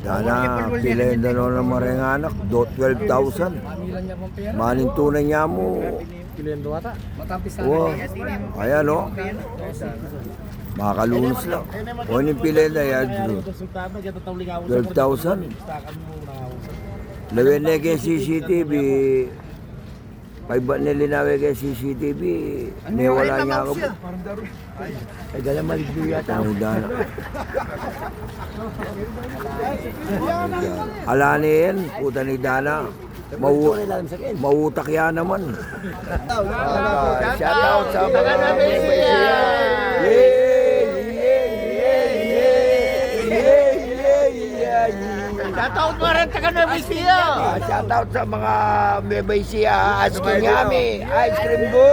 Sana pilenda no ng mga anak, 12,000. Maning tunay niya mo. Wow. Ayan no. Makalunos lang. O yung pilenda yan. 12,000. Lawin na kay CCTV. May ba nilinawi kay CCTV? Niwala niya ako. Ay, dala maligyo yata. Ang dana. Alanin, puta ni Dana. Mautak yan naman. Shout out sa mga Shoutout mo rin taga Nueva Ecija. Shoutout sa mga Nueva Ecija. Asking Yami, Ice Cream Go!